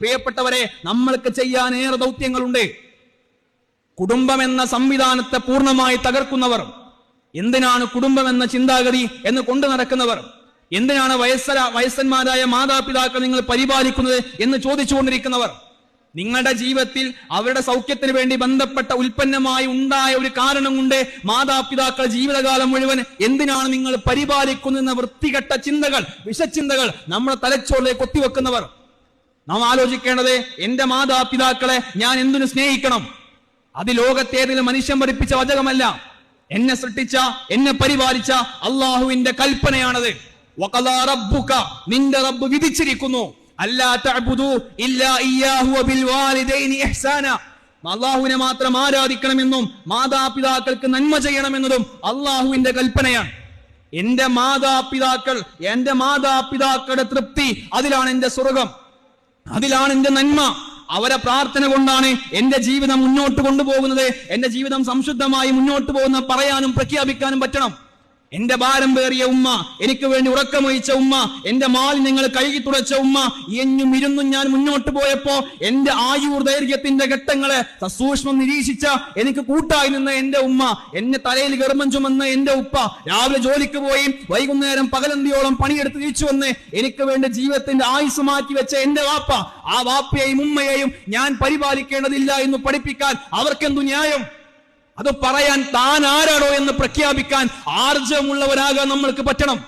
പ്രിയപ്പെട്ടവരെ, നമ്മൾക്ക് ചെയ്യാൻ ഏറെ ദൗത്യങ്ങളുണ്ട്. കുടുംബം എന്ന സംവിധാനത്തെ പൂർണ്ണമായി തകർക്കുന്നവർ, എന്തിനാണ് കുടുംബം എന്ന ചിന്താഗതി എന്ന് കൊണ്ടു നടക്കുന്നവർ, എന്തിനാണ് വയസ്സന്മാരായ മാതാപിതാക്കൾ നിങ്ങൾ പരിപാലിക്കുന്നത് എന്ന് ചോദിച്ചുകൊണ്ടിരിക്കുന്നവർ, നിങ്ങളുടെ ജീവിതത്തിൽ അവരുടെ സൗഖ്യത്തിന് വേണ്ടി ബന്ധപ്പെട്ട ഉൽപ്പന്നമായി ഉണ്ടായ ഒരു കാരണം കൊണ്ട് മാതാപിതാക്കൾ ജീവിതകാലം മുഴുവൻ എന്തിനാണ് നിങ്ങൾ പരിപാലിക്കുന്ന വൃത്തികെട്ട ചിന്തകൾ, വിഷച്ചിന്തകൾ നമ്മുടെ തലച്ചോറിലേക്ക് കൊത്തിവെക്കുന്നവർ, നാം ആലോചിക്കേണ്ടത്, എന്റെ മാതാപിതാക്കളെ ഞാൻ എന്തിനു സ്നേഹിക്കണം? അത് ലോകത്തേതിലും മനുഷ്യൻ പഠിപ്പിച്ച വചകമല്ല. എന്നെ സൃഷ്ടിച്ച, എന്നെ പരിപാലിച്ച അള്ളാഹുവിന്റെ കൽപ്പനയാണത്. വഖദാ റബ്ബുക, നിന്റെ റബ്ബ് വിധിച്ചിരിക്കുന്നു, അല്ലാ തഅബുദു ഇല്ലാ ഇയ്യാഹു വബിൽ വാലിദൈനി ഇഹ്സാന, അള്ളാഹുവിനെ മാത്രം ആരാധിക്കണമെന്നും മാതാപിതാക്കൾക്ക് നന്മ ചെയ്യണമെന്നതും അള്ളാഹുവിന്റെ കൽപ്പനയാണ്. എന്റെ മാതാപിതാക്കളുടെ തൃപ്തി, അതിലാണ് എന്റെ സ്വർഗം, അതിലാണ് എന്റെ നന്മ. അവരെ പ്രാർത്ഥന കൊണ്ടാണ് എന്റെ ജീവിതം മുന്നോട്ട് കൊണ്ടുപോകുന്നത്. എന്റെ ജീവിതം സംശുദ്ധമായി മുന്നോട്ട് പോകുന്ന പറയാനും പ്രഖ്യാപിക്കാനും പറ്റണം. എന്റെ ഭാരം പേറിയ ഉമ്മ, എനിക്ക് വേണ്ടി ഉറക്കമൊഴിച്ച ഉമ്മ, എന്റെ മാലിന്യങ്ങൾ കഴുകി തുടച്ച ഉമ്മ, എന്നും ഇരുന്നും ഞാൻ മുന്നോട്ട് പോയപ്പോ എന്റെ ആയുർദൈർഘ്യത്തിന്റെ ഘട്ടങ്ങളെ സസൂക്ഷ്മം നിരീക്ഷിച്ച എനിക്ക് കൂട്ടായി നിന്ന എന്റെ ഉമ്മ, എന്നെ തലയിൽ ഗർഭം ചുമന്ന എന്റെ ഉപ്പ, രാവിലെ ജോലിക്ക് പോയി വൈകുന്നേരം പകലന്തിയോളം പണിയെടുത്ത് തിരിച്ചു വന്ന് എനിക്ക് വേണ്ടി ജീവിതത്തിന്റെ ആയുസ് മാറ്റി വെച്ച എന്റെ വാപ്പ, ആ വാപ്പയെയും ഉമ്മയെയും ഞാൻ പരിപാലിക്കേണ്ടതില്ല എന്ന് പഠിപ്പിക്കാൻ അവർക്കെന്തു ന്യായം? അത് പറയാൻ താൻ ആരാണോ എന്ന് പ്രഖ്യാപിക്കാൻ ആർജവമുള്ളവരാകാൻ നമ്മൾക്ക് പറ്റണം.